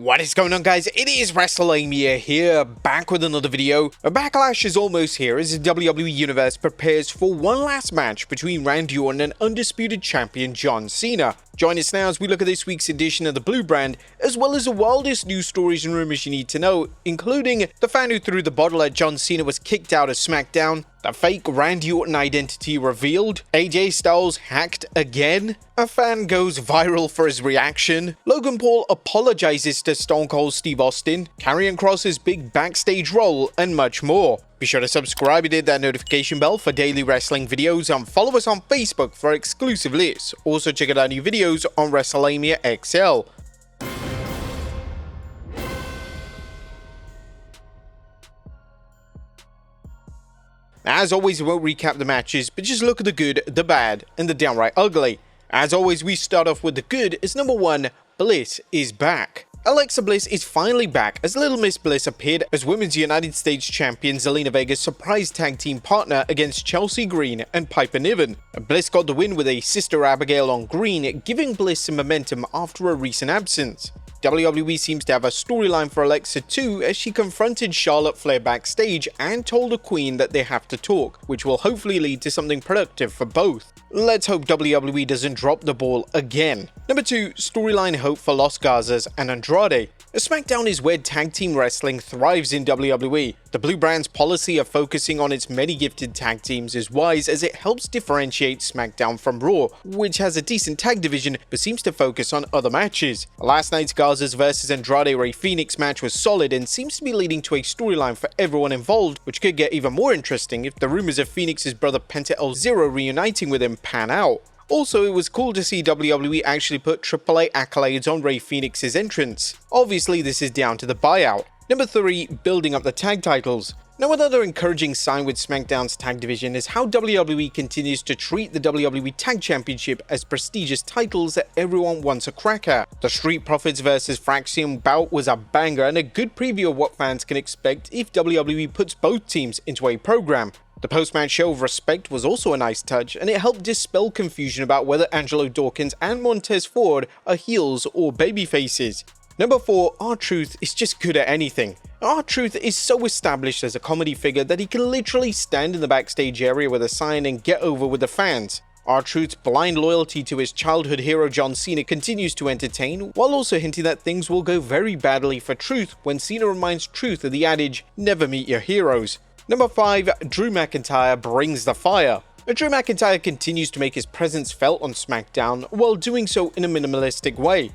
What is going on, guys? It is Wrestlelamia here, back with another video. A backlash is almost here as the WWE Universe prepares for one last match between Randy Orton and undisputed champion John Cena. Join us now as we look at this week's edition of the Blue Brand, as well as the wildest news stories and rumors you need to know, including the fan who threw the bottle at John Cena was kicked out of SmackDown, the fake Randy Orton identity revealed, AJ Styles hacked again, a fan goes viral for his reaction, Logan Paul apologizes to Stone Cold Steve Austin, Karrion Kross's big backstage role, and much more. Be sure to subscribe and hit that notification bell for daily wrestling videos, and follow us on Facebook for exclusive lists. Also check out our new videos on Wrestlelamia XL. As always, we won't recap the matches, but just look at the good, the bad, and the downright ugly. As always, we start off with the good as number 1, Bliss is back. Alexa Bliss is finally back as Little Miss Bliss appeared as Women's United States Champion Zelina Vega's surprise tag team partner against Chelsea Green and Piper Niven. Bliss got the win with a Sister Abigail on green, giving Bliss some momentum after a recent absence. WWE seems to have a storyline for Alexa too, as she confronted Charlotte Flair backstage and told the Queen that they have to talk, which will hopefully lead to something productive for both. Let's hope WWE doesn't drop the ball again. Number 2, storyline hope for Los Garzas and Andrade. SmackDown is where tag team wrestling thrives in WWE. The Blue Brand's policy of focusing on its many gifted tag teams is wise, as it helps differentiate SmackDown from Raw, which has a decent tag division but seems to focus on other matches. Last night's Garzas vs Andrade Rey Fenix match was solid and seems to be leading to a storyline for everyone involved, which could get even more interesting if the rumors of Fenix's brother Penta El Zero reuniting with him pan out. Also, it was cool to see WWE actually put AAA accolades on Rey Fenix's entrance. Obviously, this is down to the buyout. Number 3, building up the tag titles. Now, another encouraging sign with SmackDown's tag division is how WWE continues to treat the WWE Tag Championship as prestigious titles that everyone wants a crack at. The Street Profits vs Fraction bout was a banger and a good preview of what fans can expect if WWE puts both teams into a program. The post-match show of respect was also a nice touch, and it helped dispel confusion about whether Angelo Dawkins and Montez Ford are heels or babyfaces. Number 4, R-Truth is just good at anything. R-Truth is so established as a comedy figure that he can literally stand in the backstage area with a sign and get over with the fans. R-Truth's blind loyalty to his childhood hero John Cena continues to entertain, while also hinting that things will go very badly for Truth when Cena reminds Truth of the adage, never meet your heroes. Number 5, Drew McIntyre brings the fire. Drew McIntyre continues to make his presence felt on SmackDown, while doing so in a minimalistic way.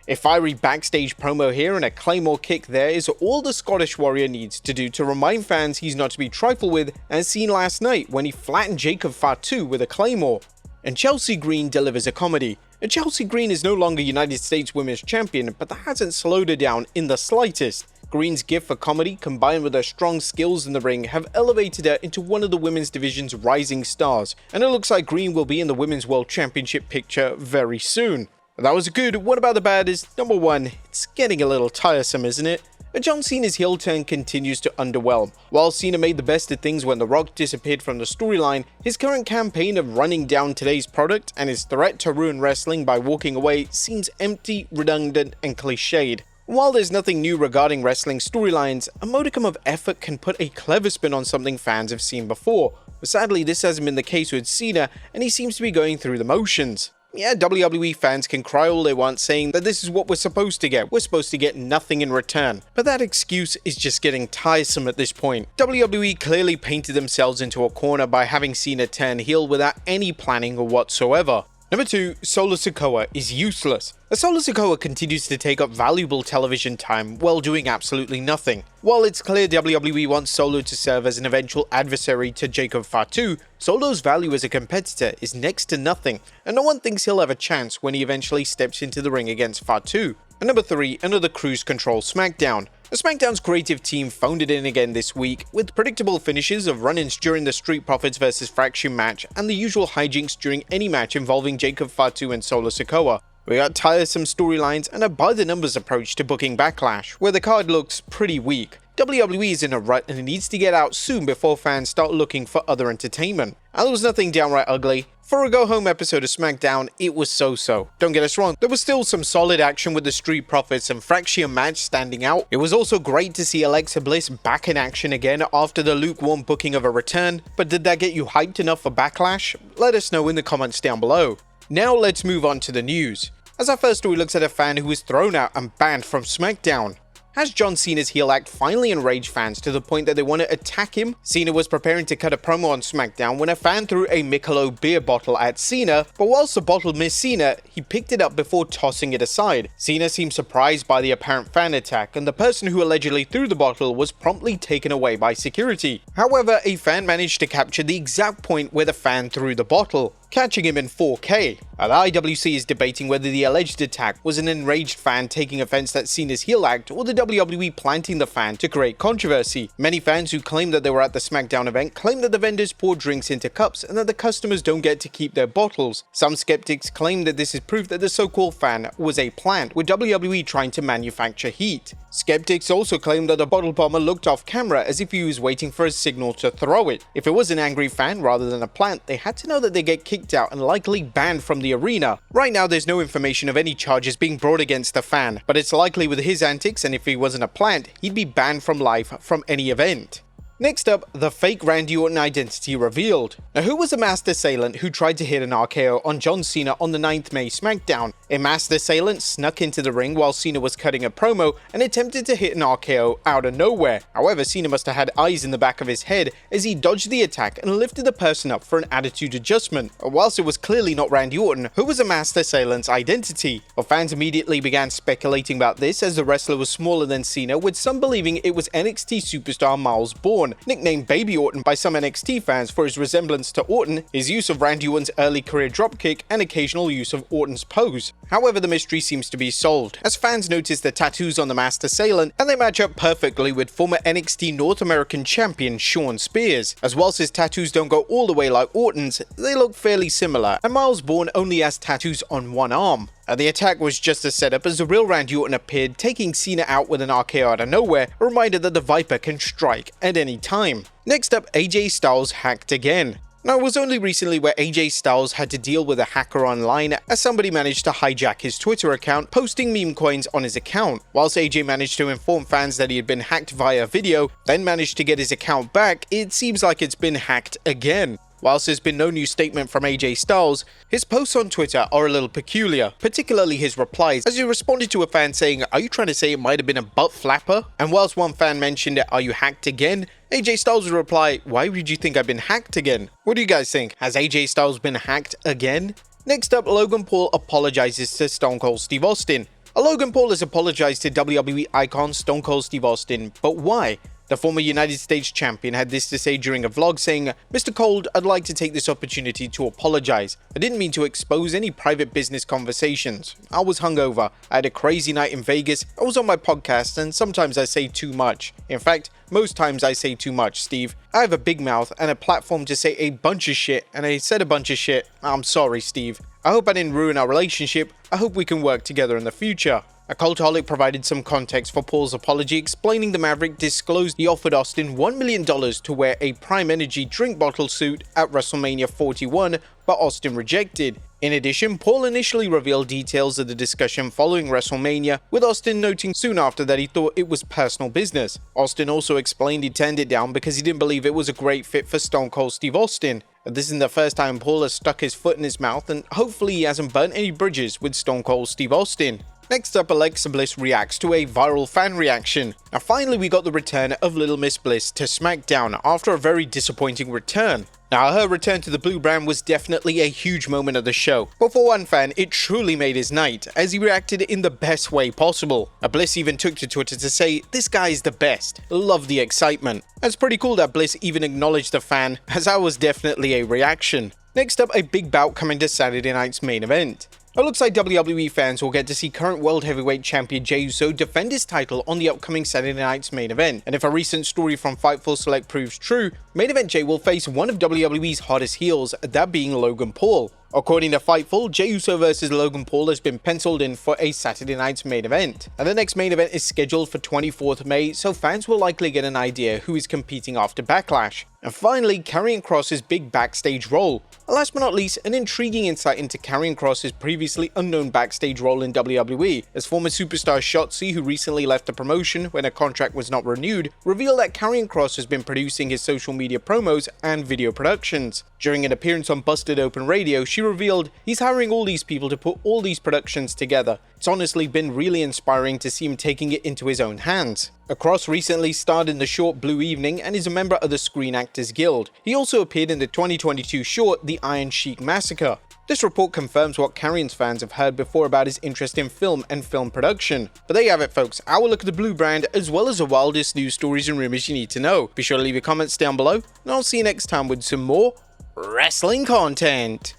A fiery backstage promo here and a Claymore kick there is all the Scottish Warrior needs to do to remind fans he's not to be trifled with, as seen last night when he flattened Jacob Fatu with a Claymore. And Chelsea Green delivers a comedy. Chelsea Green is no longer United States Women's Champion, but that hasn't slowed her down in the slightest. Green's gift for comedy, combined with her strong skills in the ring, have elevated her into one of the women's division's rising stars, and it looks like Green will be in the Women's World Championship picture very soon. That was good. What about the bad is, number 1, it's getting a little tiresome, isn't it? John Cena's heel turn continues to underwhelm. While Cena made the best of things when The Rock disappeared from the storyline, his current campaign of running down today's product and his threat to ruin wrestling by walking away seems empty, redundant, and cliched. While there's nothing new regarding wrestling storylines, a modicum of effort can put a clever spin on something fans have seen before. But sadly, this hasn't been the case with Cena, and he seems to be going through the motions. Yeah, WWE fans can cry all they want saying that this is what we're supposed to get. We're supposed to get nothing in return. But that excuse is just getting tiresome at this point. WWE clearly painted themselves into a corner by having Cena turn heel without any planning or whatsoever. Number 2, Solo Sikoa is useless. Solo Sikoa continues to take up valuable television time while doing absolutely nothing. While it's clear WWE wants Solo to serve as an eventual adversary to Jacob Fatu, Solo's value as a competitor is next to nothing, and no one thinks he'll have a chance when he eventually steps into the ring against Fatu. And number 3, another cruise control SmackDown. SmackDown's creative team phoned it in again this week, with predictable finishes of run-ins during the Street Profits vs Fraction match and the usual hijinks during any match involving Jacob Fatu and Solo Sikoa. We got tiresome storylines and a by-the-numbers approach to booking Backlash, where the card looks pretty weak. WWE is in a rut and it needs to get out soon before fans start looking for other entertainment. And there was nothing downright ugly. For a go-home episode of SmackDown, it was so-so. Don't get us wrong, there was still some solid action with the Street Profits and Fraction match standing out. It was also great to see Alexa Bliss back in action again after the lukewarm booking of a return, but did that get you hyped enough for Backlash? Let us know in the comments down below. Now let's move on to the news. As our first story looks at a fan who was thrown out and banned from SmackDown. Has John Cena's heel act finally enraged fans to the point that they want to attack him? Cena was preparing to cut a promo on SmackDown when a fan threw a Michelob beer bottle at Cena, but whilst the bottle missed Cena, he picked it up before tossing it aside. Cena seemed surprised by the apparent fan attack, and the person who allegedly threw the bottle was promptly taken away by security. However, a fan managed to capture the exact point where the fan threw the bottle, catching him in 4K. The IWC is debating whether the alleged attack was an enraged fan taking offense at Cena's heel act or the WWE planting the fan to create controversy. Many fans who claim that they were at the SmackDown event claim that the vendors pour drinks into cups and that the customers don't get to keep their bottles. Some skeptics claim that this is proof that the so-called fan was a plant, with WWE trying to manufacture heat. Skeptics also claim that the bottle bomber looked off camera as if he was waiting for a signal to throw it. If it was an angry fan rather than a plant, they had to know that they get kicked out and likely banned from the arena. Right now there's no information of any charges being brought against the fan, but it's likely with his antics, and if he wasn't a plant, he'd be banned from life from any event. Next up, the fake Randy Orton identity revealed. Now, who was a masked assailant who tried to hit an RKO on John Cena on the 9th May SmackDown? A masked assailant snuck into the ring while Cena was cutting a promo and attempted to hit an RKO out of nowhere. However, Cena must have had eyes in the back of his head as he dodged the attack and lifted the person up for an attitude adjustment. Whilst it was clearly not Randy Orton, who was a masked assailant's identity? Well, fans immediately began speculating about this as the wrestler was smaller than Cena, with some believing it was NXT superstar Miles Bourne, nicknamed Baby Orton by some NXT fans for his resemblance to Orton, his use of Randy Orton's early career dropkick, and occasional use of Orton's pose. However, the mystery seems to be solved, as fans notice the tattoos on the masked assailant, and they match up perfectly with former NXT North American champion Shawn Spears. As whilst his tattoos don't go all the way like Orton's, they look fairly similar, and Miles Bourne only has tattoos on one arm. The attack was just a setup as the real Randy Orton appeared, taking Cena out with an RKO out of nowhere, a reminder that the Viper can strike at any time. Next up, AJ Styles hacked again. Now, it was only recently where AJ Styles had to deal with a hacker online as somebody managed to hijack his Twitter account, posting meme coins on his account. Whilst AJ managed to inform fans that he had been hacked via video, then managed to get his account back, it seems like it's been hacked again. Whilst there's been no new statement from AJ Styles, his posts on Twitter are a little peculiar, particularly his replies, as he responded to a fan saying, "Are you trying to say it might have been a butt flapper?" And whilst one fan mentioned, "Are you hacked again?" AJ Styles would reply, "Why would you think I've been hacked again?" What do you guys think? Has AJ Styles been hacked again? Next up, Logan Paul apologizes to Stone Cold Steve Austin. Logan Paul has apologized to WWE icon Stone Cold Steve Austin, but why? The former United States champion had this to say during a vlog, saying, "Mr. Cold, I'd like to take this opportunity to apologize. I didn't mean to expose any private business conversations. I was hungover. I had a crazy night in Vegas. I was on my podcast, and sometimes I say too much. In fact, most times I say too much, Steve. I have a big mouth and a platform to say a bunch of shit, and I said a bunch of shit. I'm sorry, Steve. I hope I didn't ruin our relationship. I hope we can work together in the future." A Cultaholic provided some context for Paul's apology, explaining the Maverick disclosed he offered Austin $1 million to wear a Prime Energy drink bottle suit at WrestleMania 41, but Austin rejected. In addition, Paul initially revealed details of the discussion following WrestleMania, with Austin noting soon after that he thought it was personal business. Austin also explained he turned it down because he didn't believe it was a great fit for Stone Cold Steve Austin. This isn't the first time Paul has stuck his foot in his mouth, and hopefully he hasn't burnt any bridges with Stone Cold Steve Austin. Next up, Alexa Bliss reacts to a viral fan reaction. Now finally we got the return of Little Miss Bliss to SmackDown after a very disappointing return. Now her return to the blue brand was definitely a huge moment of the show, but for one fan it truly made his night as he reacted in the best way possible. Bliss even took to Twitter to say, "This guy is the best, love the excitement." It's pretty cool that Bliss even acknowledged the fan, as that was definitely a reaction. Next up, a big bout coming to Saturday night's main event. It looks like WWE fans will get to see current World Heavyweight Champion Jey Uso defend his title on the upcoming Saturday night's main event. And if a recent story from Fightful Select proves true, main event Jey will face one of WWE's hottest heels, that being Logan Paul. According to Fightful, Jey Uso vs Logan Paul has been penciled in for a Saturday night's main event. And the next main event is scheduled for 24th May, so fans will likely get an idea who is competing after Backlash. And finally, Karrion Kross's big backstage role. And last but not least, an intriguing insight into Karrion Kross's previously unknown backstage role in WWE, as former superstar Shotzi, who recently left the promotion when her contract was not renewed, revealed that Karrion Kross has been producing his social media promos and video productions. During an appearance on Busted Open Radio, she revealed he's hiring all these people to put all these productions together. It's honestly been really inspiring to see him taking it into his own hands. Kross recently starred in the short Blue Evening and is a member of the Screen Actors Guild. He also appeared in the 2022 short The Iron Sheik Massacre. This report confirms what Karrion's fans have heard before about his interest in film and film production. But there you have it, folks, our look at the Blue brand as well as the wildest news stories and rumors you need to know. Be sure to leave your comments down below, and I'll see you next time with some more wrestling content.